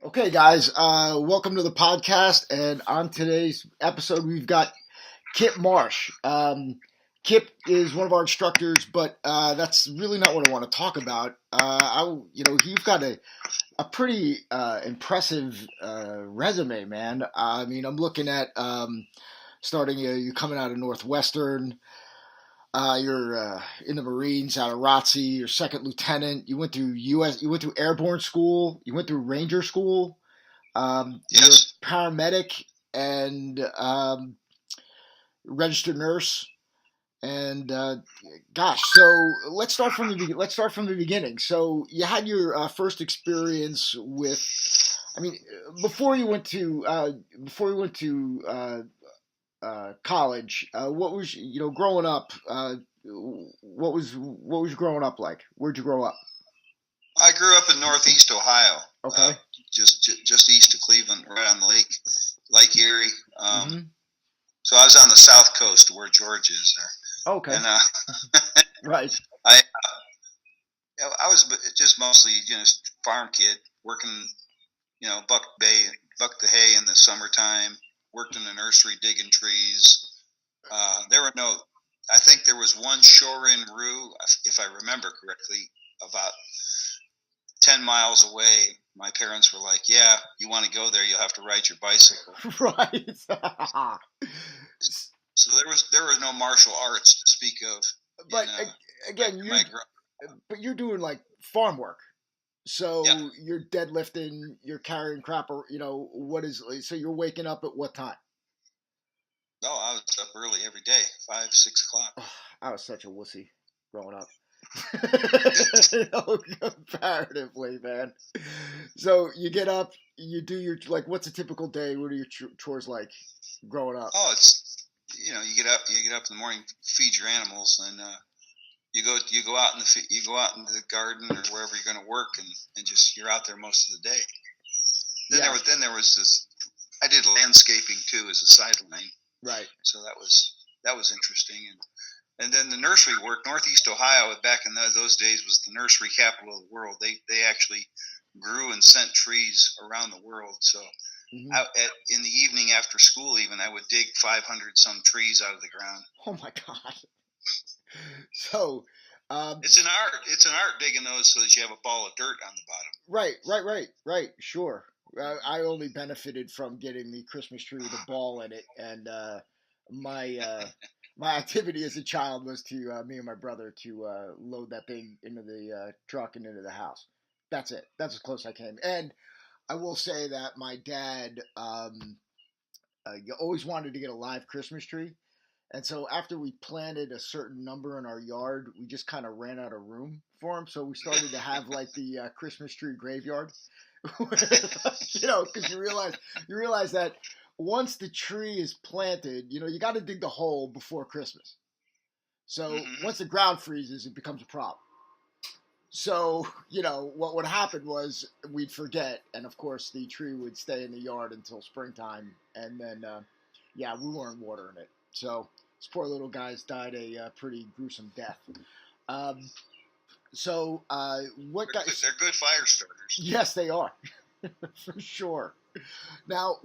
Okay, guys, welcome to the podcast. And on today's episode, we've got Kip Marsh. Kip is one of our instructors, but that's really not what I want to talk about. You've got a pretty impressive resume, man. I mean, I'm looking at starting. You're coming out of Northwestern. You're in the Marines out of ROTC. You're second lieutenant. You went through U.S. You went through airborne school. You went through Ranger school. You're Yes. a paramedic and registered nurse. And gosh, so let's start from the beginning. So you had your first experience with. I mean, before you went to college, what was growing up? What was growing up like? Where'd you grow up? I grew up in Northeast Ohio, Okay. just east of Cleveland, right on the Lake Erie. Hmm. So I was on the south coast where George is Okay. there, and Right. I I was just mostly farm kid working, buck the hay in the summertime. Worked in the nursery digging trees. There were no. I think there was one shore-in rue, if I remember correctly, about 10 miles away. My parents were like, "Yeah, you want to go there? You'll have to ride your bicycle." Right. So there was no martial arts to speak of. But again, In my you're doing like farm work. So yeah. you're deadlifting, you're carrying crap, or so you're waking up at what time? No, I was up early every day, 5, 6 o'clock. I was such a wussy growing up. Comparatively, man. So you get up, you do your what's a typical day? What are your chores like growing up? Oh, it's you get up in the morning, feed your animals, and you go out into the garden or wherever you're going to work, and just you're out there most of the day. Then there was this. I did landscaping too as a sideline. Right. So that was interesting, and then the nursery work. Northeast Ohio back in those days was the nursery capital of the world. They actually grew and sent trees around the world. So Mm-hmm. in the evening after school, even I would dig 500 some trees out of the ground. Oh my God! So it's an art. It's an art digging those so that you have a ball of dirt on the bottom. Right. Sure. I only benefited from getting the Christmas tree with a ball in it, and my my activity as a child was to me and my brother to load that thing into the truck and into the house. That's it. That's as close I came. And I will say that my dad always wanted to get a live Christmas tree. And so after we planted a certain number in our yard, we just kind of ran out of room for them. So we started to have like the Christmas tree graveyard, because you realize that once the tree is planted, you got to dig the hole before Christmas. So Mm-hmm. once the ground freezes, it becomes a problem. So, what would happen was we'd forget, and of course the tree would stay in the yard until springtime, and then, we weren't watering it. So this poor little guy's died a pretty gruesome death. What guys? They're good fire starters. Yes, they are, for sure. Now,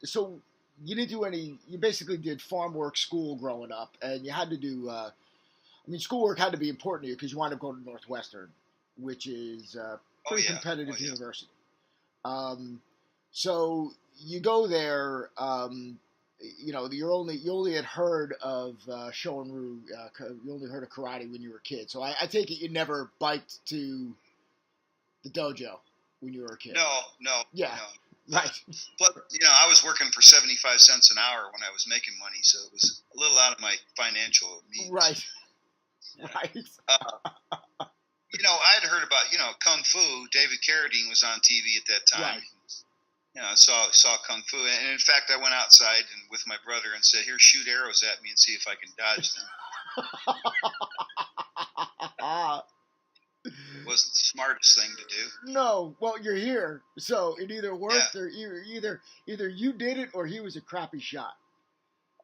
so you didn't do any. You basically did farm work, school growing up, and you had to do. Schoolwork had to be important to you because you wound up going to Northwestern, which is a pretty competitive university. So you go there. You only had heard of Shorin-ryu. You only heard of karate when you were a kid. So I take it you never biked to the dojo when you were a kid. No. Yeah. No. Right. But I was working for 75 cents an hour when I was making money, so it was a little out of my financial means. Right. Right. I had heard about kung fu. David Carradine was on TV at that time. Right. I saw kung fu, and in fact, I went outside and with my brother and said, "Here, shoot arrows at me and see if I can dodge them." It wasn't the smartest thing to do. No, well, you're here, so it either worked or either you did it or he was a crappy shot.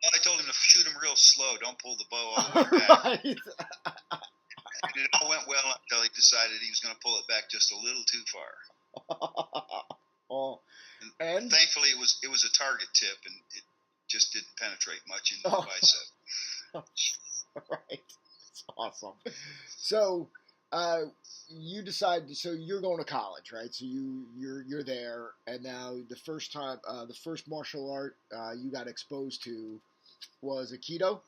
Well, I told him to shoot him real slow. Don't pull the bow all the way back. Right. And it all went well until he decided he was going to pull it back just a little too far. And thankfully, it was a target tip, and it just didn't penetrate much into the bicep. Right, that's awesome. So, you decide. So you're going to college, right? So you're there, and now the first martial art you got exposed to was Aikido.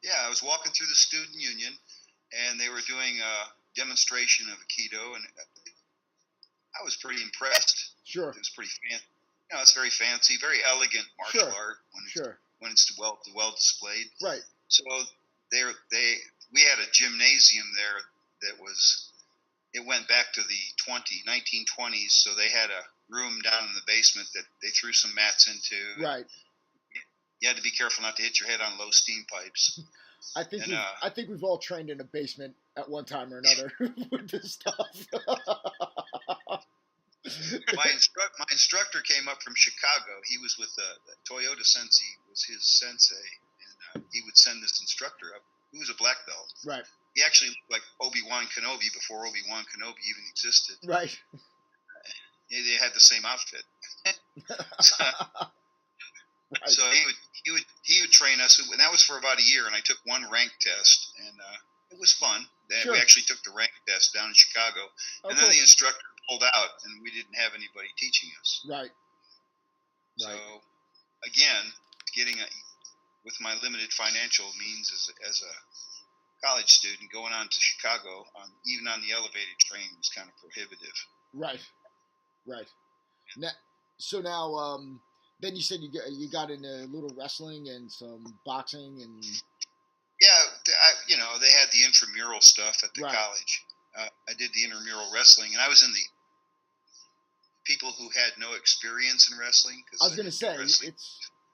Yeah, I was walking through the student union, and they were doing a demonstration of Aikido, and I was pretty impressed. Sure. It was pretty fancy. It's very fancy, very elegant martial art when it's well displayed. Right. So we had a gymnasium there it went back to the 1920s. So they had a room down in the basement that they threw some mats into. Right. You had to be careful not to hit your head on low steam pipes. I think we've all trained in a basement at one time or another with this stuff. My instructor came up from Chicago. He was with Toyota Sensei was his sensei, and he would send this instructor up. He was a black belt. Right. He actually looked like Obi-Wan Kenobi before Obi-Wan Kenobi even existed. Right. They had the same outfit. Right. So he would train us, and that was for about a year. And I took one rank test, and it was fun. We actually took the rank test down in Chicago, and then the instructor pulled out, and we didn't have anybody teaching us. Right. So again, with my limited financial means as a college student, going on to Chicago even on the elevated train was kind of prohibitive. Right. Now, then you said you got into a little wrestling and some boxing and. Yeah, they had the intramural stuff at the college. I did the intramural wrestling, and I was in the people who had no experience in wrestling. I was going to say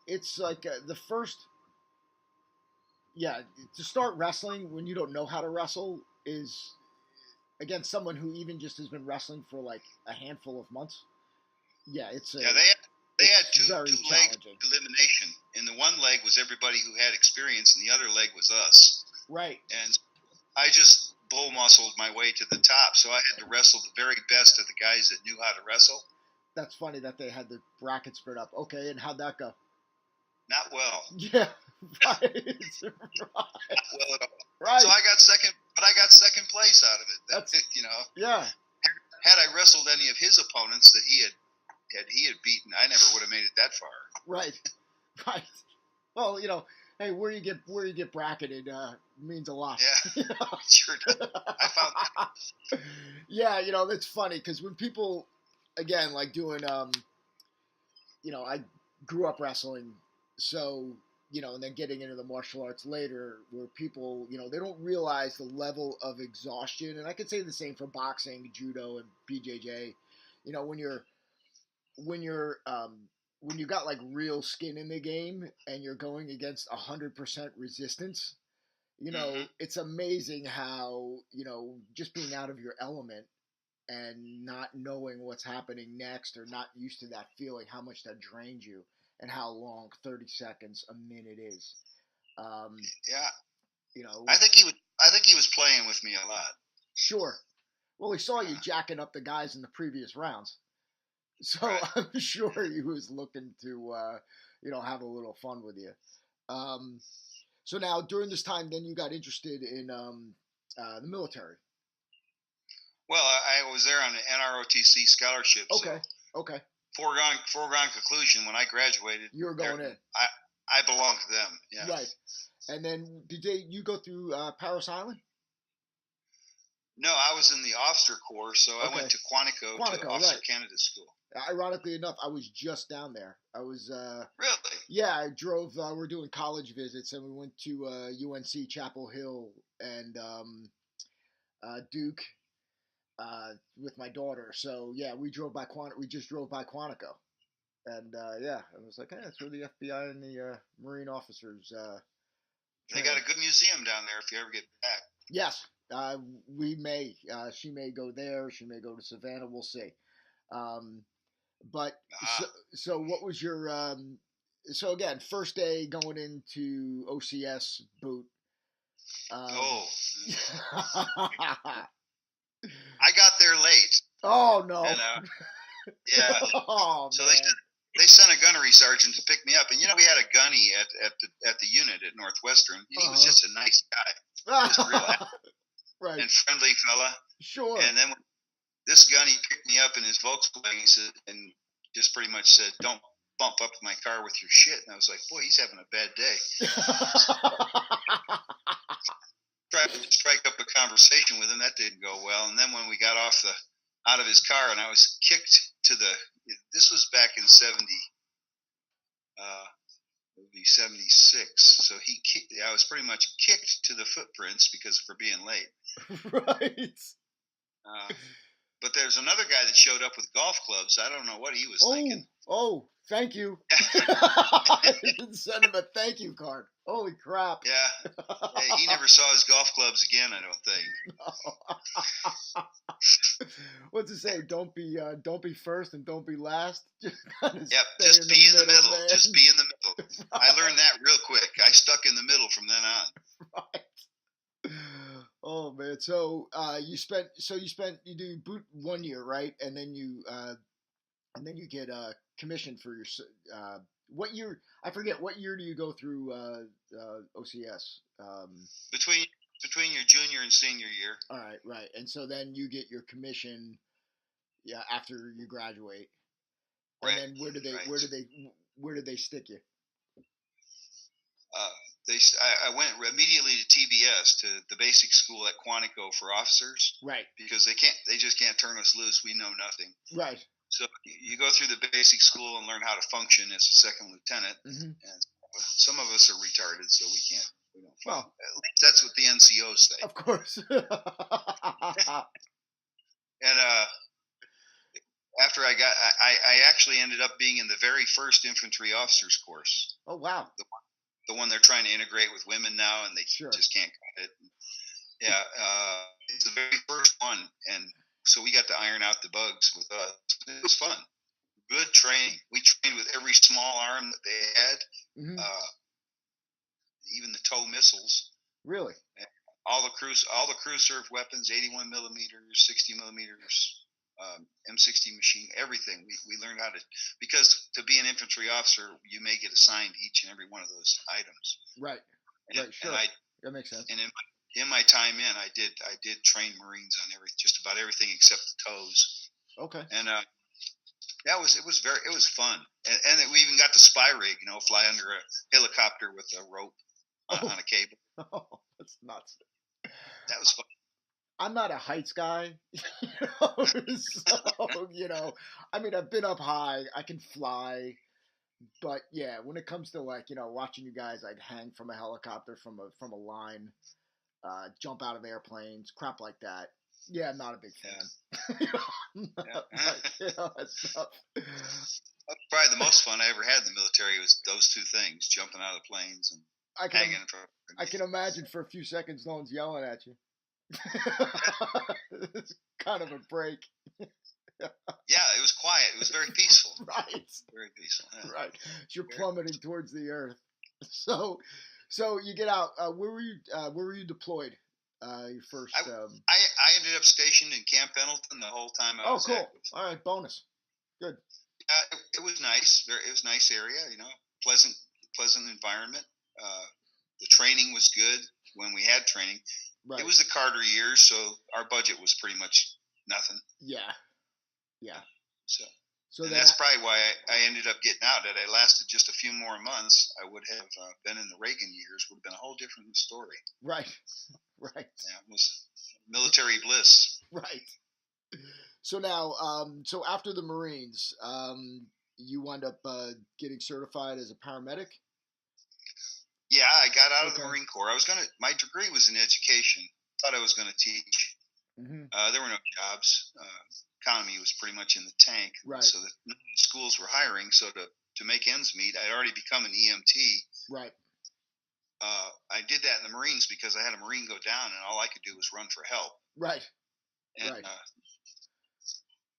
it's like the first. Yeah, to start wrestling when you don't know how to wrestle is, again, someone who even just has been wrestling for like a handful of months. Yeah, they had two leg elimination. And the one leg was everybody who had experience, and the other leg was us. Right. And I just bull muscled my way to the top, so I had to wrestle the very best of the guys that knew how to wrestle. That's funny that they had the bracket spread up. Okay, and how'd that go? Not well. Yeah, right. Not well at all. Right. So I got second place out of it. That's Yeah. Had I wrestled any of his opponents that he had beaten, I never would have made it that far. Right. Well, hey, where you get bracketed means a lot. Yeah, sure does. I found that. Yeah, that's funny because when people, again, like doing, I grew up wrestling, so and then getting into the martial arts later, where people, they don't realize the level of exhaustion, and I could say the same for boxing, judo, and BJJ. When you got like real skin in the game and you're going against 100% resistance, it's amazing how, just being out of your element and not knowing what's happening next or not used to that feeling, how much that drains you and how long 30 seconds, a minute is. Yeah. I think he was playing with me a lot. Sure. Well, he saw you jacking up the guys in the previous rounds. So right. I'm sure he was looking to, have a little fun with you. So now during this time, then you got interested in the military. Well, I was there on an NROTC scholarship. Okay. Okay. Foregone conclusion. When I graduated, you were going in. I belonged to them. Yeah. Right. And then you go through Paris Island? No, I was in the officer corps, so I went to Quantico to Officer Candidate School. Ironically enough, I was just down there. I was really? Yeah, I drove. We're doing college visits, and we went to UNC Chapel Hill and Duke with my daughter. So yeah, we drove by We just drove by Quantico, and I was like, hey, that's where the FBI and the Marine officers. They got a good museum down there. If you ever get back. Yes, we may. She may go there. She may go to Savannah. We'll see. So what was your so again, first day going into OCS boot? I got there late. Oh no. And, Yeah. Oh So man. they sent a gunnery sergeant to pick me up, and we had a gunny at the unit at Northwestern, and he was just a nice guy, just real Right. and friendly fella. Sure. And then when this gunny picked me up in his Volkswagen, he said, and just pretty much said, "Don't bump up my car with your shit." And I was like, "Boy, he's having a bad day." Tried to strike up a conversation with him. That didn't go well. And then when we got out of his car, and I was kicked to the. This was back in it would be 76. So I was pretty much kicked to the footprints for being late. Right. But there's another guy that showed up with golf clubs. I don't know what he was thinking. Oh, thank you. I didn't send him a thank you card. Holy crap. Yeah. Hey, he never saw his golf clubs again, I don't think. No. What's it say? Don't be first and don't be last. Yep, just be in the middle. Man. Just be in the middle. Right. I learned that real quick. I stuck in the middle from then on. Right. Oh man. So you do boot 1 year, right? And then you get commissioned for your what year? I forget. What year do you go through OCS? Between your junior and senior year. All right, right. And so then you get your commission, after you graduate. And then where did they stick you? I went immediately to TBS, to the basic school at Quantico for officers. Right. Because they just can't turn us loose. We know nothing. Right. So you go through the basic school and learn how to function as a second lieutenant. Mm-hmm. And some of us are retarded, so we can't. We don't. Well, at least that's what the NCOs say. Of course. And after I actually ended up being in the very first infantry officers course. Oh wow. The one they're trying to integrate with women now, and they just can't cut it. Yeah, it's the very first one, and so we got to iron out the bugs with us. It was fun. Good training. We trained with every small arm that they had, mm-hmm. Even the tow missiles. Really? All the crew served weapons, 81 millimeters, 60 millimeters, M60 machine, everything. We learned how to, because to be an infantry officer, you may get assigned each and every one of those items. Right. Right. Sure. That makes sense. And in my time I did train Marines on just about everything except the tows. Okay. And it was fun. And we even got the spy rig, fly under a helicopter with a rope on a cable. Oh, that's nuts. That was fun. I'm not a heights guy, so, I mean, I've been up high, I can fly, but yeah, when it comes to watching you guys, I'd hang from a helicopter from a line, jump out of airplanes, crap like that. Yeah, I'm not a big fan. That stuff. Probably the most fun I ever had in the military was those two things: jumping out of planes and hanging. I can imagine for a few seconds, no one's yelling at you. It's kind of a break. Yeah, it was quiet. It was very peaceful. Right. Very peaceful. Yeah. Right. You're plummeting towards the earth. So you get out. Where were you deployed? Your first. I ended up stationed in Camp Pendleton the whole time I was cool. active. All right, bonus. Good. It was nice. It was a nice area. Pleasant environment. The training was good when we had training. Right. It was the Carter years, so our budget was pretty much nothing. Yeah. So that's probably why I ended up getting out. Had I lasted just a few more months, I would have been in the Reagan years. Would have been a whole different story. Right. Yeah, it was military bliss. Right. So now, so after the Marines, you wound up getting certified as a paramedic? Yeah, I got out of the Marine Corps. My degree was in education. Thought I was going to teach. Mm-hmm. There were no jobs. Economy was pretty much in the tank. Right. So the schools were hiring. So to make ends meet, I'd already become an EMT. Right. I did that in the Marines because I had a Marine go down, and all I could do was run for help. Right. And right.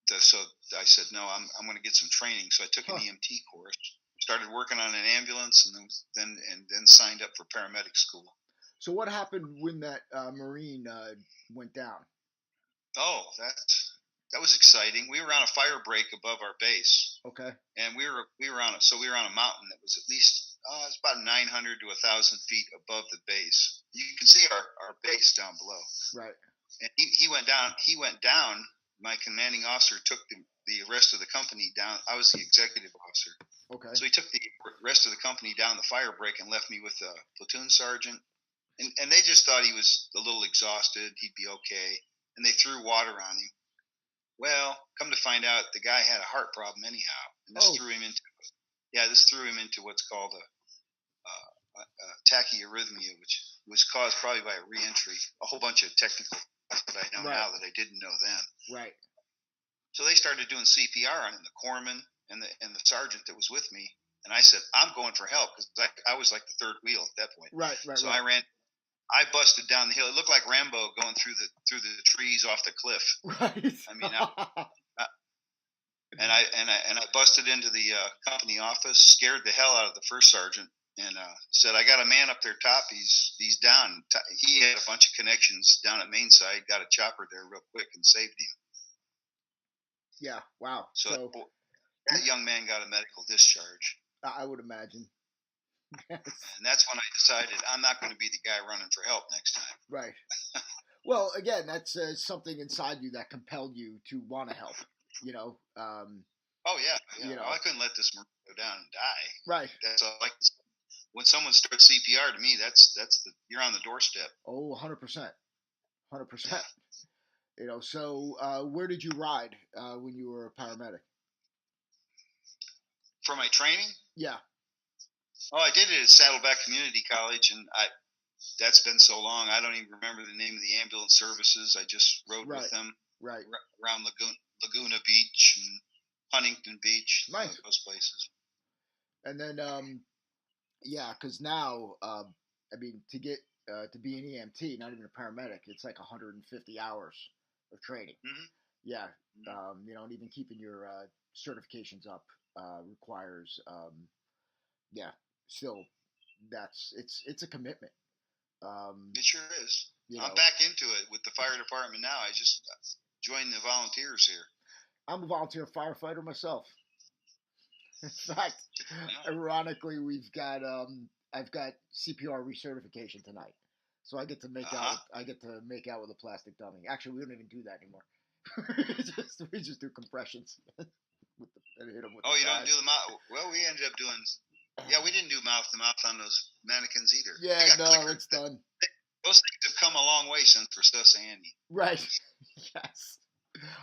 So I said, no, I'm going to get some training. So I took an EMT course. Started working on an ambulance, and then signed up for paramedic school. So what happened when that Marine went down? Oh, that was exciting. We were on a fire break above our base. Okay. And we were on a mountain that was at least it's about 900 to 1,000 feet above the base. You can see our base down below. Right. And he went down. He went down. My commanding officer took the rest of the company down. I was the executive officer. Okay. So he took the rest of the company down the fire break and left me with a platoon sergeant. And they just thought he was a little exhausted. He'd be okay. And they threw water on him. Well, come to find out, the guy had a heart problem anyhow. And this threw him into what's called a tachyarrhythmia, which was caused probably by a reentry. A whole bunch of technical stuff that I know now that I didn't know then. Right. So they started doing CPR on him, the corpsman and the sergeant that was with me. And I said, I'm going for help, because I was like the third wheel at that point. Right. So I busted down the hill. It looked like Rambo going through the trees off the cliff. Right. I mean, I busted into the company office, scared the hell out of the first sergeant, and said, "I got a man up there top. He's down." He had a bunch of connections down at Mainside. Got a chopper there real quick and saved him. Yeah. Wow. So that young man got a medical discharge. I would imagine. Yes. And that's when I decided I'm not going to be the guy running for help next time. Right. Well, again, that's something inside you that compelled you to want to help. You know. Oh yeah. You know, I couldn't let this Marine go down and die. Right. That's all. Like when someone starts CPR, to me, that's you're on the doorstep. Oh, 100%, 100%. You know. So, where did you ride when you were a paramedic? For my training? Yeah. Oh, I did it at Saddleback Community College, and that's been so long, I don't even remember the name of the ambulance services. I just rode with them around Laguna Beach and Huntington Beach, nice. Those places. And then, because now, I mean, to get to be an EMT, not even a paramedic, it's like 150 hours of training. Mm-hmm. Yeah. You know, and even keeping your certifications up requires, still, it's a commitment. It sure is. I'm back into it with the fire department now. I just joined the volunteers here. I'm a volunteer firefighter myself. In fact, ironically, I've got CPR recertification tonight, so I get to make out with a plastic dummy. Actually, we don't even do that anymore. we just do compressions. And hit them with you don't do the mouth? Well, we ended up doing. Yeah, we didn't do mouth to mouth on those mannequins either. Yeah, no, it's done. Those things have come a long way since Recessa Annie. Right. Yes.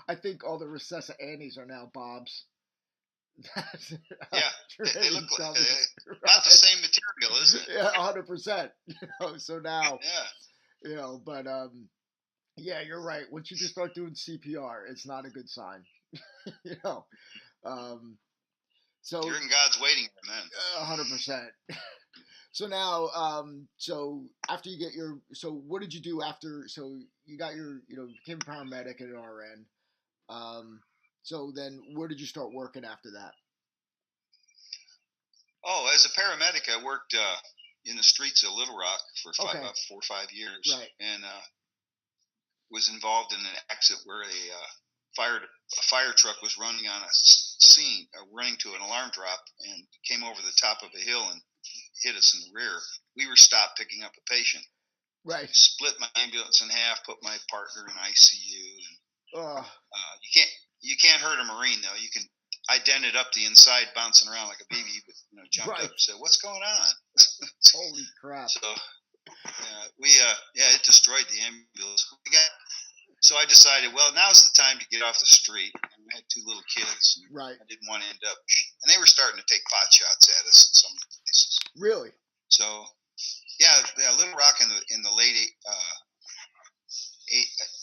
I think all the Recessa Annies are now Bobs. Yeah, they look like not the same material, is it? Yeah, 100%. You know, so now, you know, but yeah, you're right. Once you just start doing CPR, it's not a good sign. You know, so you're in God's waiting room, then. 100%. So now, so after you get so what did you do after? So you got became a paramedic at an RN. So then, where did you start working after that? Oh, as a paramedic, I worked in the streets of Little Rock for about 4 or 5 years, right. And was involved in an accident where a fire truck was running on a scene, running to an alarm drop, and came over the top of a hill and hit us in the rear. We were stopped picking up a patient. Right. Split my ambulance in half, put my partner in ICU. And, you can't hurt a Marine though. You can. I dented up the inside, bouncing around like a baby, but jumped up and said, "What's going on?" Holy crap! So it destroyed the ambulance. So I decided, well, now's the time to get off the street. I had 2 little kids. Right. I didn't want to end up, and they were starting to take pot shots at us in some places. Really? So, yeah, Little Rock in the late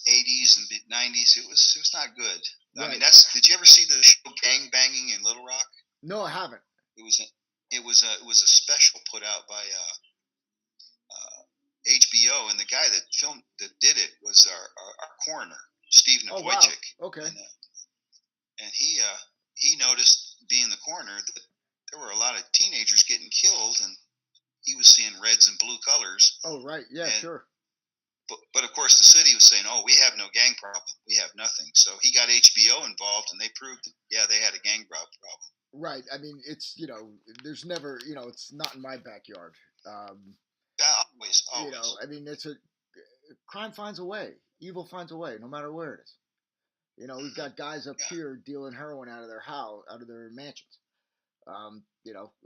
80s and mid 90s, it was not good. Right. I mean, did you ever see the show Gang Banging in Little Rock? No, I haven't. It was a special put out by HBO, and the guy that did it was our coroner, Steve Navoychik. Wow. Okay. And he noticed, being the coroner, that there were a lot of teenagers getting killed, and he was seeing reds and blue colors. Oh, right. Yeah, sure. but of course the city was saying, "Oh, we have no gang problem. We have nothing." So he got HBO involved, and they proved that, yeah, they had a gang problem. Right. I mean, it's there's never it's not in my backyard. Yeah, always, always. I mean, it's a crime finds a way, evil finds a way, no matter where it is. We've got guys up Yeah. here dealing heroin out of their house, out of their mansions.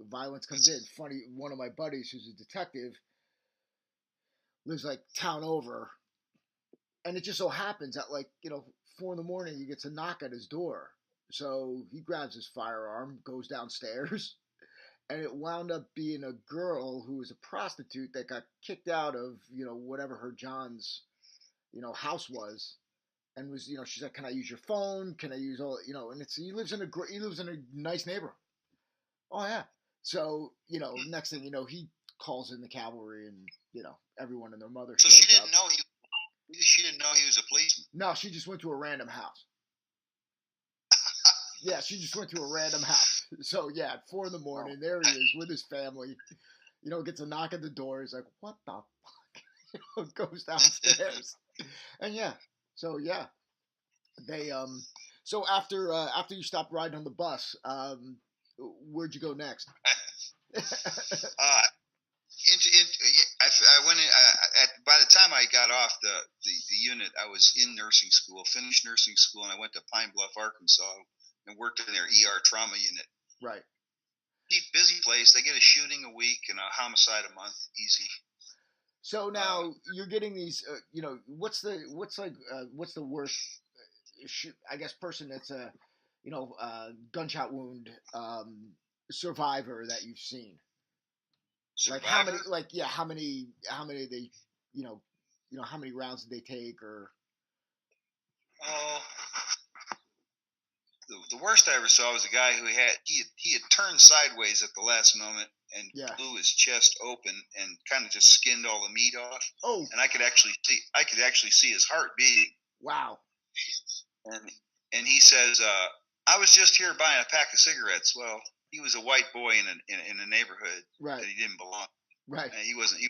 Violence comes in. Funny, one of my buddies who's a detective lives like town over, and it just so happens that 4 in the morning he gets a knock at his door. So he grabs his firearm, goes downstairs, and it wound up being a girl who was a prostitute that got kicked out of whatever her John's house was, and was she's like, can I use your phone, can I use all and he lives in a nice neighborhood. Oh yeah. So next thing he calls in the cavalry, and everyone and their mother So shows she didn't up. know she didn't know he was a policeman. No, she just went to a random house. Yeah, she just went to a random house. So yeah, at 4 in the morning, there he is with his family. Gets a knock at the door. He's like, "What the fuck?" Goes downstairs, and yeah. So yeah, they So after you stopped riding on the bus, where'd you go next? I went in, by the time I got off the unit, I was in nursing school, finished nursing school, and I went to Pine Bluff, Arkansas, and worked in their ER trauma unit. Right. Busy place. They get a shooting a week and a homicide a month, easy. So now you're getting these. What's the worst? I guess person that's a gunshot wound survivor that you've seen. Survivor? How many they how many rounds did they take, or the worst I ever saw was a guy who had turned sideways at the last moment and blew his chest open and kind of just skinned all the meat off. Oh. And I could actually see his heart beating. Wow. And he says, "I was just here buying a pack of cigarettes." Well, he was a white boy in a neighborhood that he didn't belong. Right. And he wasn't.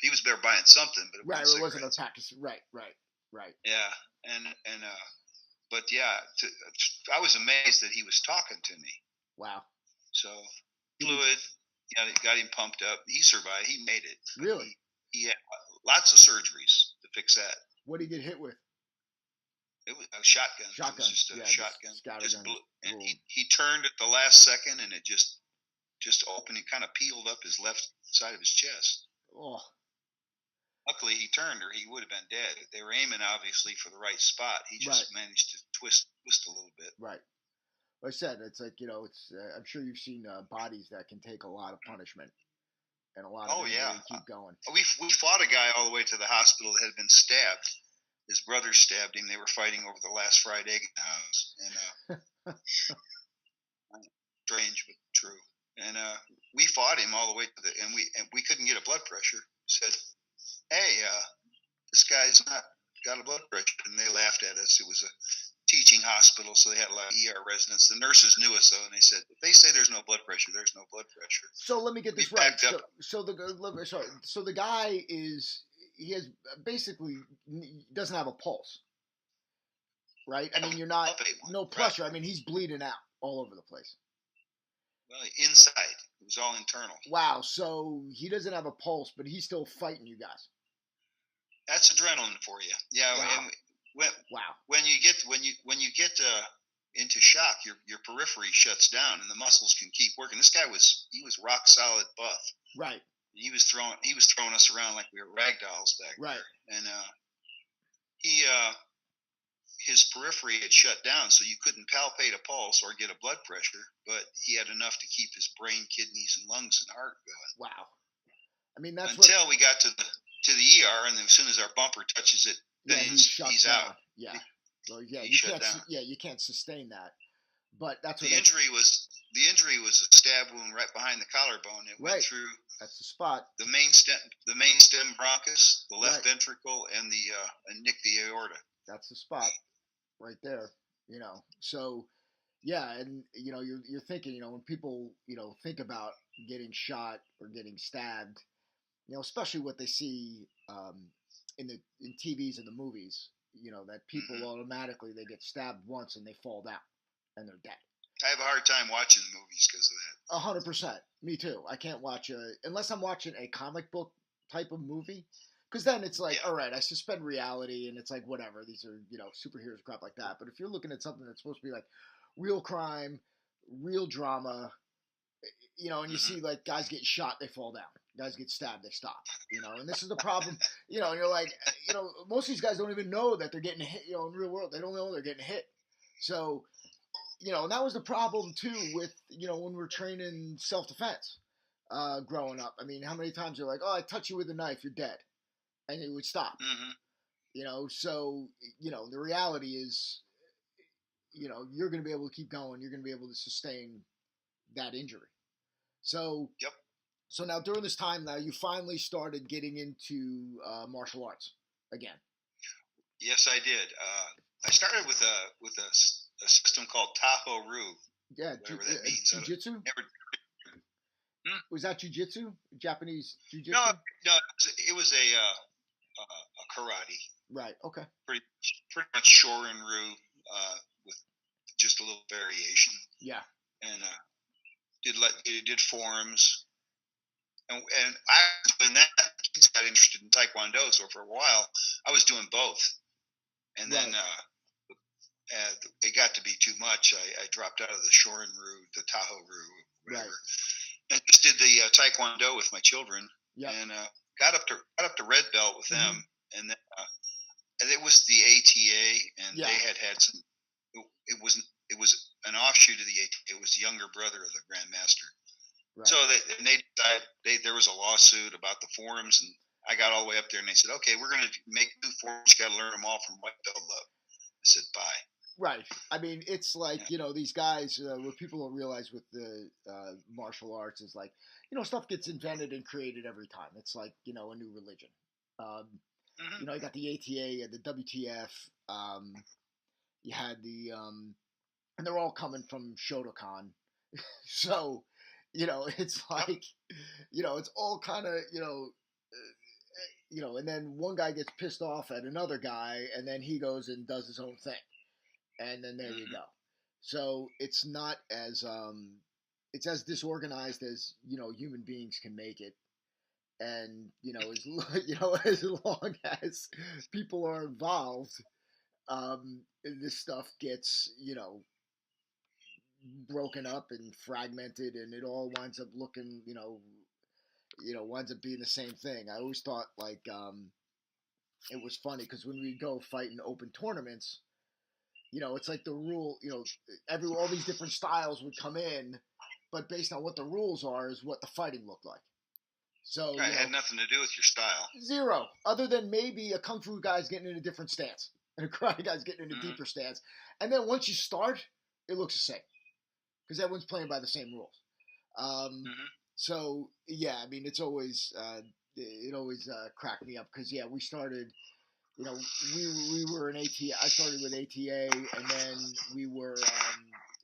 He was there buying something, but it wasn't a pack of right. Yeah, but yeah, I was amazed that he was talking to me. Wow. So fluid, got him pumped up. He survived. He made it. Really? He had lots of surgeries to fix that. What did he get hit with? It was a shotgun. Shotgun. It was just a shotgun. Just blew. And he turned at the last second, and it just opened. It kind of peeled up his left side of his chest. Oh. Luckily, he turned, or he would have been dead. They were aiming, obviously, for the right spot. He just managed to twist a little bit. Right. Like I said, it's like it's. I'm sure you've seen bodies that can take a lot of punishment and a lot of and keep going. We fought a guy all the way to the hospital that had been stabbed. His brother stabbed him. They were fighting over the last fried egg in the house, and strange but true. And we fought him all the way to and we couldn't get a blood pressure. Said, "Hey, this guy's not got a blood pressure," and they laughed at us. It was a teaching hospital, so they had a lot of ER residents. The nurses knew us though, and they said, "If they say there's no blood pressure, there's no blood pressure." So let me get this right. So the guy has basically doesn't have a pulse, right? I mean, you're not no pressure. Right. I mean, he's bleeding out all over the place. Well, inside. It was all internal. Wow. So he doesn't have a pulse, but he's still fighting you guys. That's adrenaline for you. Yeah. Wow. When you get into shock, your periphery shuts down and the muscles can keep working. This guy was rock solid buff. Right. He was throwing us around like we were rag dolls back there. And his periphery had shut down, so you couldn't palpate a pulse or get a blood pressure, but he had enough to keep his brain, kidneys, and lungs and heart going. Wow. I mean, that's until we got to the ER, and as soon as our bumper touches it, then he's out. Yeah. Well, yeah, you can't sustain that. But that's what the injury was. The injury was a stab wound right behind the collarbone. It went through. That's the spot. The main stem bronchus, the left ventricle, and nicked the aorta. That's the spot, right there. So yeah, and you're thinking, when people think about getting shot or getting stabbed, especially what they see in TVs and the movies, that people automatically, they get stabbed once and they fall down and they're dead. I have a hard time watching the movies because of that. 100%. Me too. I can't watch unless I'm watching a comic book type of movie, because then it's like, all right, I suspend reality and it's like, whatever. These are, superheroes, crap like that. But if you're looking at something that's supposed to be like real crime, real drama, and you see like guys get shot, they fall down. Guys get stabbed, they stop. And this is the problem. And you're like, most of these guys don't even know that they're getting hit. In real world, they don't know they're getting hit. So, and that was the problem too with when we're training self-defense, growing up. I mean, how many times you're like, oh, I touch you with a knife, you're dead, and it would stop. So the reality is, you're going to be able to keep going. You're going to be able to sustain that injury. So, yep. So now during this time, now you finally started getting into martial arts again. Yes, I did. I started with a system called Tahoe Ryu. Yeah, whatever that means. Jiu-jitsu. Was that jiu-jitsu? Japanese jiu-jitsu? No, it was a karate. Right. Okay. Pretty much Shorin Ryu, with just a little variation. Yeah. And did forms, and I was doing that. Kids got interested in Taekwondo, so for a while I was doing both, and then it got to be too much. I dropped out of the Shorin Ryu, the Tahoe Ryu, whatever, and just did the Taekwondo with my children, and got up to red belt with them, and then and it was the ATA, and they had some. It was an offshoot of the ATA. It was the younger brother of the Grand Master. Right. So they decided there was a lawsuit about the forms, and I got all the way up there, and they said, "Okay, we're going to make new forms. You got to learn them all from white belt up." I said, "Bye." Right. I mean, it's like these guys. What people don't realize with the martial arts is like stuff gets invented and created every time. It's like a new religion. You got the ATA, the WTF. You had the and they're all coming from Shotokan. So, it's like, it's all kind of, and then one guy gets pissed off at another guy, and then he goes and does his own thing. And then there you go. So it's not as, it's as disorganized as, human beings can make it. And, as long as people are involved, this stuff gets, broken up and fragmented, and it all winds up looking, winds up being the same thing. I always thought like it was funny because when we go fight in open tournaments, it's like the rule, all these different styles would come in, but based on what the rules are is what the fighting looked like. So it had nothing to do with your style. Zero, other than maybe a kung fu guy's getting in a different stance and a karate guy's getting in a deeper stance, and then once you start, it looks the same. Because everyone's playing by the same rules. So, I mean, it's always, it always cracked me up. Because, we started, we were an ATA. I started with ATA, and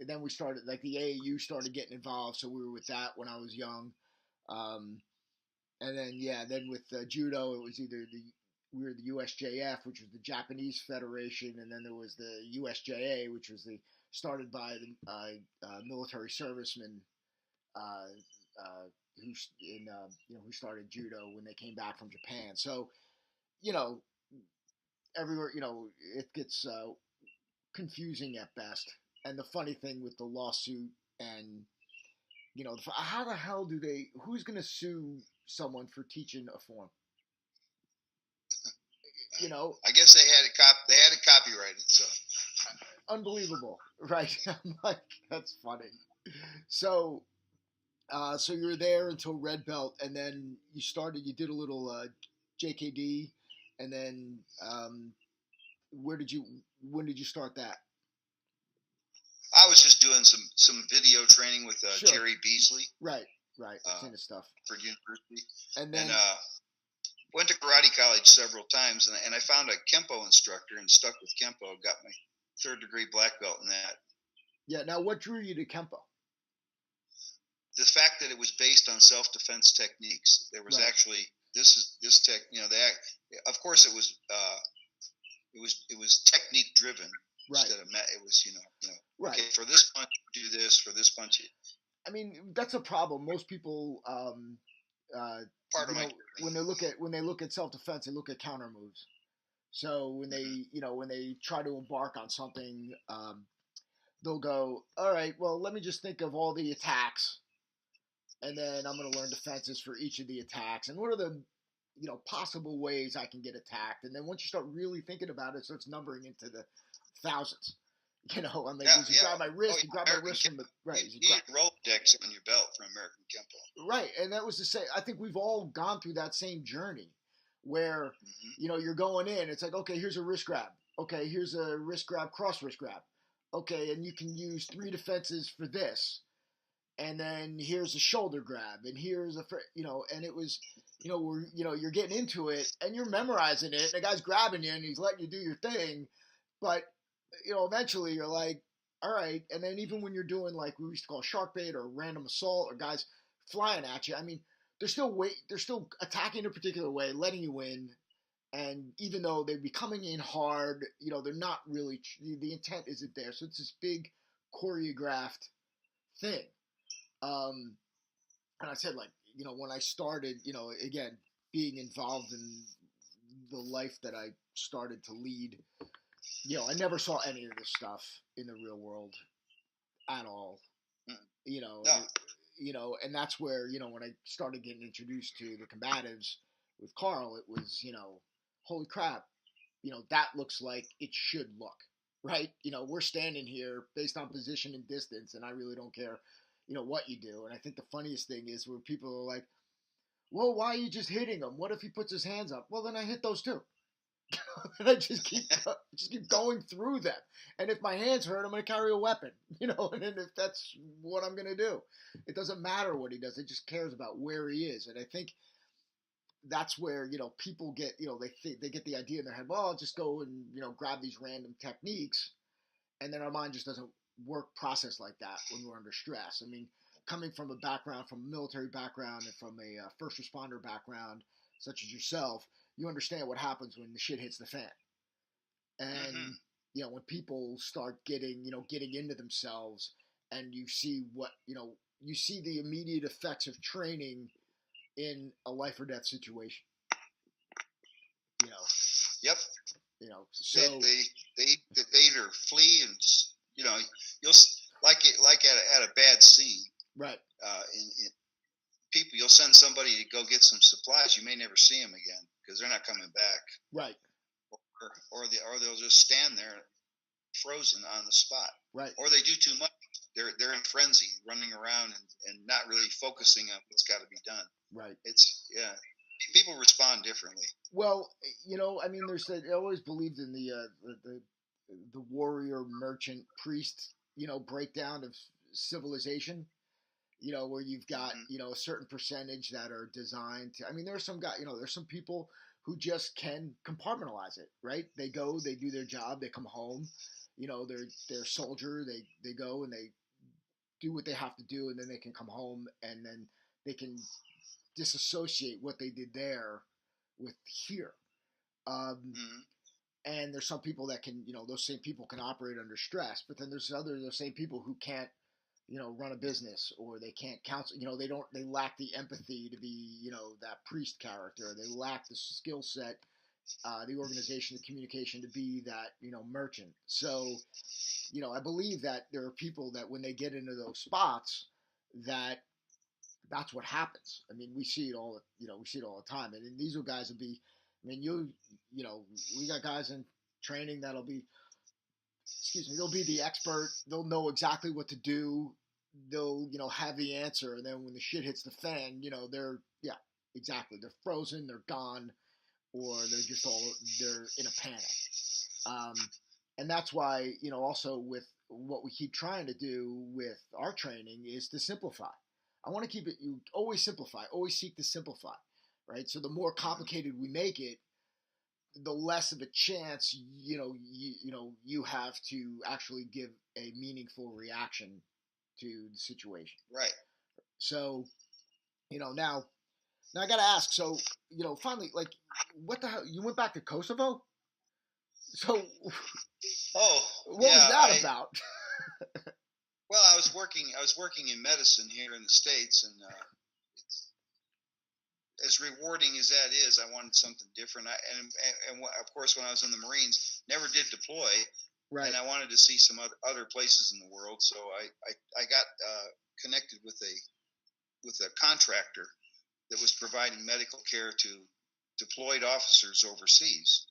then we started, like the AAU started getting involved. So we were with that when I was young. And then, then with judo, it was either we were the USJF, which was the Japanese Federation, and then there was the USJA, which was started by the military servicemen who started judo when they came back from Japan. So, everywhere, it gets confusing at best. And the funny thing with the lawsuit and, how the hell who's going to sue someone for teaching a form? I guess they had it copyrighted, so. Unbelievable, right? I'm like, that's funny. So you were there until red belt, and then you did a little JKD, and then when did you start that? I was just doing some video training with Jerry Beasley. Right. I've seen his stuff. For university. And then went to karate college several times, and I found a Kempo instructor and stuck with Kempo. Got my 3rd degree black belt in that. Yeah. Now, what drew you to Kempo? The fact that it was based on self-defense techniques. There was actually this tech. Of course it was technique driven. Right. Instead of it was right. Okay, for this punch do this, for this punch. I mean, that's a problem. Most people, when they look at self defense, they look at counter moves. So when they try to embark on something, they'll go, all right, well, let me just think of all the attacks, and then I'm going to learn defenses for each of the attacks, and what are the possible ways I can get attacked. And then once you start really thinking about it, it starts numbering into the thousands. I'm like, you grab my wrist, you grab my wrist from the right. You need Rolodex on your belt for American Kempo. Right, and that was to say, I think we've all gone through that same journey, where you're going in. It's like, okay, here's a wrist grab. Okay, here's a wrist grab, cross wrist grab. Okay, and you can use 3 defenses for this. And then here's a shoulder grab, and here's and it was, you're getting into it, and you're memorizing it. And the guy's grabbing you, and he's letting you do your thing, but eventually you're like, all right. And then even when you're doing like we used to call shark bait or random assault or guys flying at you, I mean, they're still attacking a particular way, letting you in, and even though they'd be coming in hard, they're not really the intent isn't there. So it's this big choreographed thing. And I said, like, when I started, again, being involved in the life that I started to lead, I never saw any of this stuff in the real world at all. No. And that's where, when I started getting introduced to the combatives with Carl, it was, holy crap, that looks like it should look, right? We're standing here based on position and distance, and I really don't care what you do. And I think the funniest thing is where people are like, well, why are you just hitting him? What if he puts his hands up? Well, then I hit those too. And I just keep going through them. And if my hands hurt, I'm going to carry a weapon, and if that's what I'm going to do, it doesn't matter what he does. It just cares about where he is. And I think that's where, people get, they get the idea in their head, well, I'll just go and, grab these random techniques. And then our mind just doesn't process like that when we're under stress. I mean, coming from a military background and from a first responder background, such as yourself, you understand what happens when the shit hits the fan. And, when people start getting into themselves, and you see you see the immediate effects of training in a life or death situation. Yep. So they either flee and you'll like at a bad scene. Right. In people, you'll send somebody to go get some supplies. You may never see them again because they're not coming back. Right. Or they'll just stand there frozen on the spot. Right. Or they do too much. They're in frenzy, running around and not really focusing on what's got to be done. Right. People respond differently. Well, I mean, I always believed in the warrior, merchant, priest, breakdown of civilization. Where you've got a certain percentage that are designed to. I mean, there's some there's some people who just can compartmentalize it, right? They go, they do their job, they come home. They're a soldier. They go and they do what they have to do, and then they can come home, and then they can disassociate what they did there with here. And there's some people that can, those same people can operate under stress, but then there's those same people who can't, run a business, or they can't counsel, they lack the empathy to be, that priest character. They lack the skill set, the organization, the communication to be that, merchant. So, I believe that there are people that when they get into those spots, that's what happens. I mean, we see it all, we see it all the time. And these guys will be, I mean, we got guys in training that'll be, they'll be the expert. They'll know exactly what to do. They'll, have the answer. And then when the shit hits the fan, exactly. They're frozen, they're gone, or they're in a panic. And that's why, also with what we keep trying to do with our training is to simplify. I want to keep it, you always simplify, always seek to simplify, right? So the more complicated we make it, the less of a chance, you have to actually give a meaningful reaction to the situation. Right. So, now Now I gotta ask. So finally, like, what the hell? You went back to Kosovo? So Oh, what was yeah. that about? Well, I was working in medicine here in the States, and it's, as rewarding as that is, I wanted something different. And of course, when I was in the Marines, never did deploy, Right. and I wanted to see some other places in the world. So I got connected with a contractor that was providing medical care to deployed officers overseas.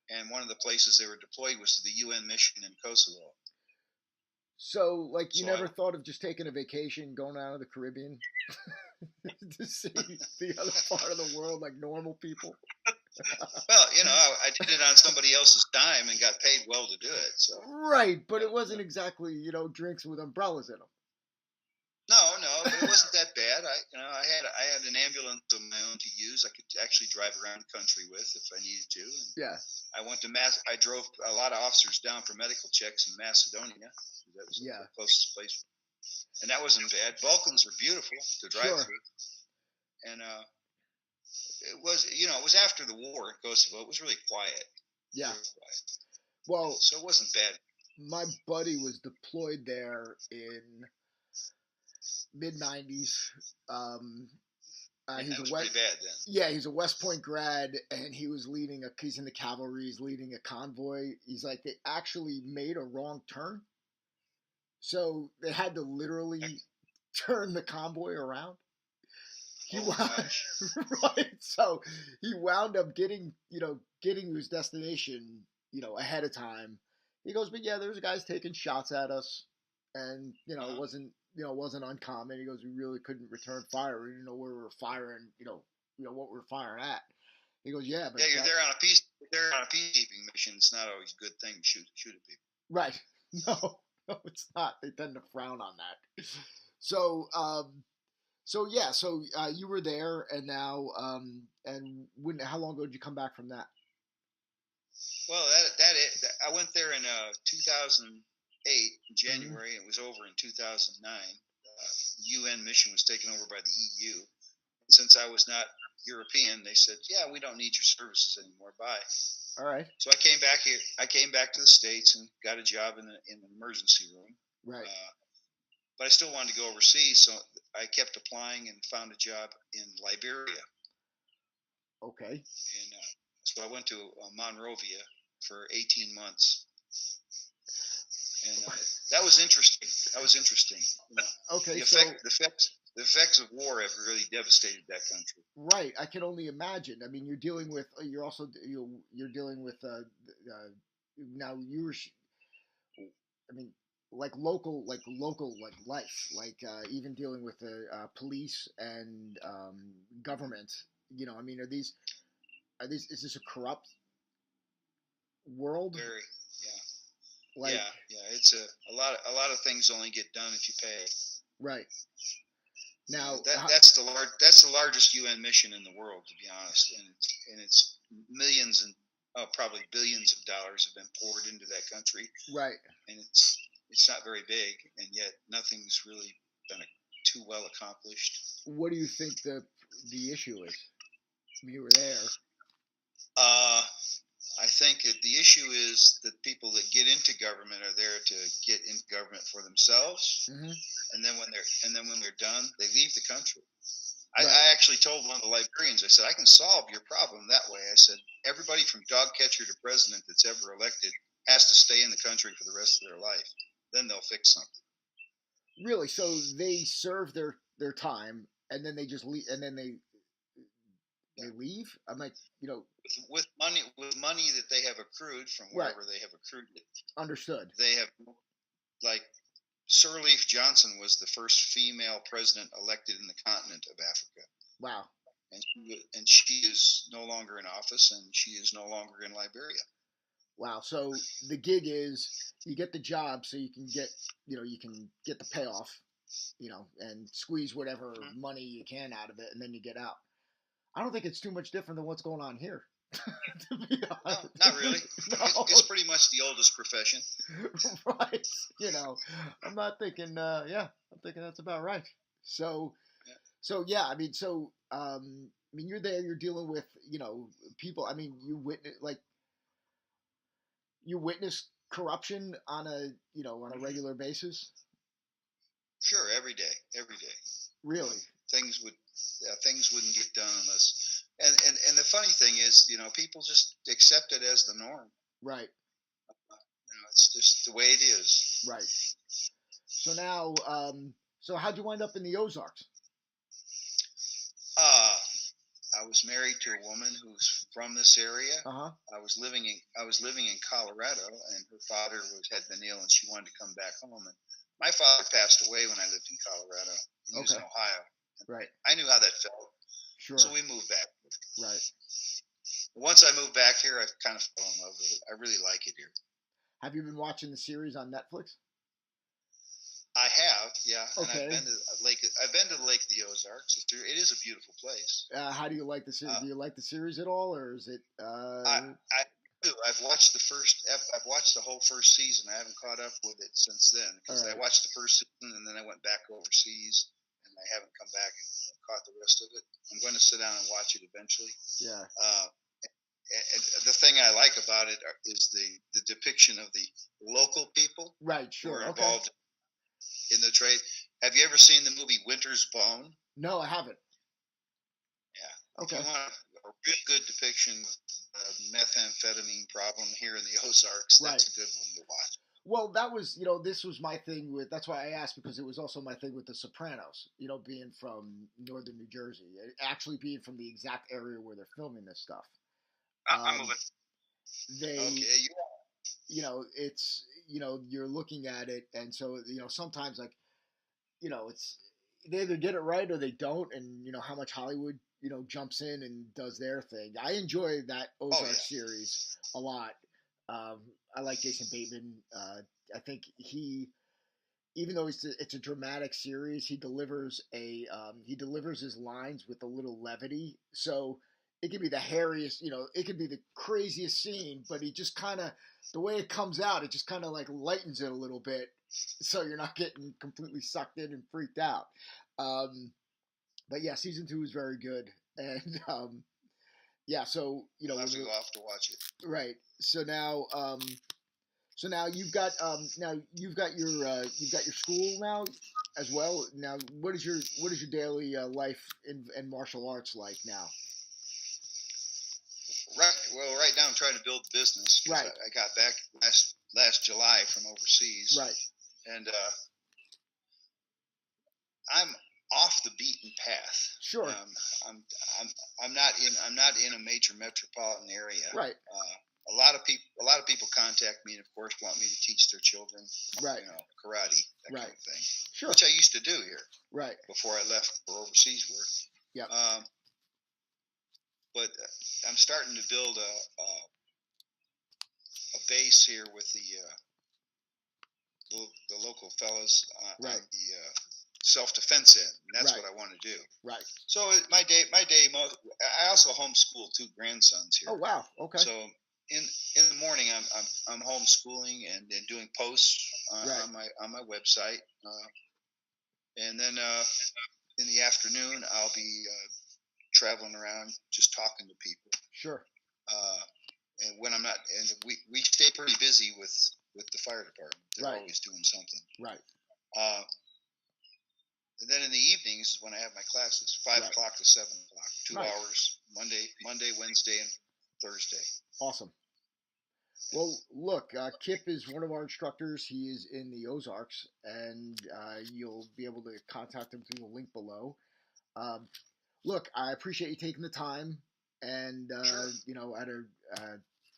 And one of the places they were deployed was to the UN mission in Kosovo. So, like, you So never thought of just taking a vacation, going out of the Caribbean to see the other part of the world like normal people? well, I did it on somebody else's dime and got paid well to do it. So Right, but it wasn't exactly, drinks with umbrellas in them. no, but it wasn't that bad. I had an ambulance of my own to use. I could actually drive around the country with if I needed to. And Yeah. I went to I drove a lot of officers down for medical checks in Macedonia. That was Yeah. the closest place, and that wasn't bad. Balkans are beautiful to drive Sure. through, and it was after the war in Kosovo. It was really quiet. Yeah. Really quiet. Well, so it wasn't bad. My buddy was deployed there in mid-90s. He's pretty bad then. Yeah, he's a West Point grad, and he's in the cavalry. He's leading a convoy. He's like, they actually made a wrong turn, so they had to literally turn the convoy around. Right. So he wound up getting to his destination, ahead of time. He goes, but yeah, there's guys taking shots at us, and it wasn't uncommon. He goes, we really couldn't return fire. We didn't know where we were firing. What we were firing at. He goes, yeah, but you're there on a peacekeeping mission. It's not always a good thing to shoot at people. Right. No, it's not. They tend to frown on that. So, you were there, and now, how long ago did you come back from that? Well, I went there in 2008, January. Mm-hmm. It was over in 2009. UN mission was taken over by the EU. And since I was not European, they said, "Yeah, we don't need your services anymore. Bye." All right. So I came back here. I came back to the States and got a job in an emergency room. Right. But I still wanted to go overseas, so I kept applying and found a job in Liberia. Okay. And so I went to Monrovia for 18 months. And that was interesting. Okay. The effects of war have really devastated that country. Right. I can only imagine. I mean, you're dealing with now local life, even dealing with the police and government. I mean, is this a corrupt world? Very, yeah. Yeah. It's a lot of things only get done if you pay. Right. Now that's the largest UN mission in the world, to be honest, and it's millions and probably billions of dollars have been poured into that country. Right. And it's not very big, and yet nothing's really been too well accomplished. What do you think the issue is? You were there. I think that the issue is that people that get into government are there to get into government for themselves, mm-hmm. and then when they're done, they leave the country. Right. I actually told one of the Liberians, I said, I can solve your problem that way. I said, everybody from dog catcher to president that's ever elected has to stay in the country for the rest of their life. Then they'll fix something. Really? So they serve their time, and then they just leave, and then they leave? I'm like, with money that they have accrued from wherever they have accrued it. Understood. They have, like, Sirleaf Johnson was the first female president elected in the continent of Africa. Wow. And she is no longer in office, and she is no longer in Liberia. Wow. So the gig is you get the job so you can get the payoff, and squeeze whatever mm-hmm. money you can out of it, and then you get out. I don't think it's too much different than what's going on here. To be honest. No, not really. No. It's pretty much the oldest profession. Right. I'm not thinking, I'm thinking that's about right. So So yeah, I mean, you're there, you're dealing with people. I mean, you witness corruption on a on a regular basis. Sure, every day, every day. Really, things would things wouldn't get done unless. And the funny thing is, people just accept it as the norm. Right. It's just the way it is. Right. So now, so how'd you wind up in the Ozarks? I was married to a woman who's from this area. Uh-huh. I was living in Colorado, and her father had been ill, and she wanted to come back home. And my father passed away when I lived in Colorado. He was in Ohio. Right. I knew how that felt. Sure. So we moved back. Right. Once I moved back here, I kind of fell in love with it. I really like it here. Have you been watching the series on Netflix? I have, yeah. Okay. And I've been to the Lake of the Ozarks. It is a beautiful place. How do you like the series? Do you like the series at all, or is it? I do. I've watched I've watched the whole first season. I haven't caught up with it since then because I watched the first season and then I went back overseas and I haven't come back and caught the rest of it. I'm going to sit down and watch it eventually. Yeah. And the thing I like about it is the depiction of the local people. Right. Sure. Who are involved in the trade. Have you ever seen the movie Winter's Bone? No, I haven't. Yeah. Okay. If you want a real good depiction of methamphetamine problem here in the Ozarks, that's a good one to watch. Well, that was, this was my thing with, that's why I asked, because it was also my thing with The Sopranos, being from northern New Jersey, actually being from the exact area where they're filming this stuff. I'm moving. It's, you're looking at it, and so, sometimes, like, it's, they either get it right or they don't, and, how much Hollywood, jumps in and does their thing. I enjoy that Ozark series a lot. I like Jason Bateman. I think even though it's a dramatic series, he delivers his lines with a little levity. So it could be the hairiest, it could be the craziest scene, but he just kind of, the way it comes out, it just kind of like lightens it a little bit, so you're not getting completely sucked in and freaked out. But yeah, season 2 is very good, and yeah, so I'll have to go off to watch it. Right. So now you've got your school now as well. Now, what is your daily life in martial arts like now? Right now I'm trying to build the business. Right. I got back last July from overseas. Right. And I'm off the beaten path. Sure. I'm not in a major metropolitan area. Right. A lot of people contact me and of course want me to teach their children. Right. Karate, that right. kind of thing. Sure. Which I used to do here. Right. Before I left for overseas work. Yep. But I'm starting to build a base here with the local fellas on the self-defense end. And that's what I want to do. Right. So my day. I also homeschool 2 grandsons here. Oh wow. Okay. So in the morning, I'm homeschooling and doing posts on my website, and then in the afternoon I'll be traveling around just talking to people. Sure. And when I'm not, and we stay pretty busy with the fire department. They're always doing something. Right. And then in the evenings is when I have my classes, 5 o'clock to 7 o'clock, 2 hours, Monday, Wednesday, and Thursday. Awesome. Well, look, Kip is one of our instructors. He is in the Ozarks, and you'll be able to contact him through the link below. Look, I appreciate you taking the time, and sure.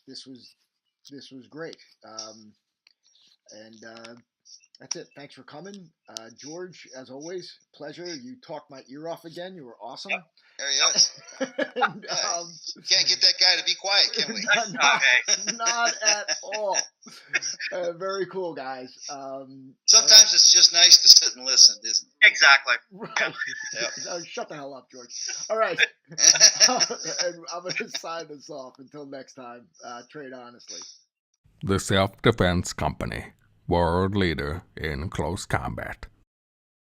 This was great. That's it. Thanks for coming. George, as always, pleasure. You talked my ear off again. You were awesome. Yep. There he is. And, can't get that guy to be quiet, can we? Not at all. Very cool, guys. Sometimes it's just nice to sit and listen, isn't it? Exactly. Right. Yep. No, shut the hell up, George. All right. And I'm going to sign this off. Until next time, trade honestly. The Self-Defense Company, world leader in close combat.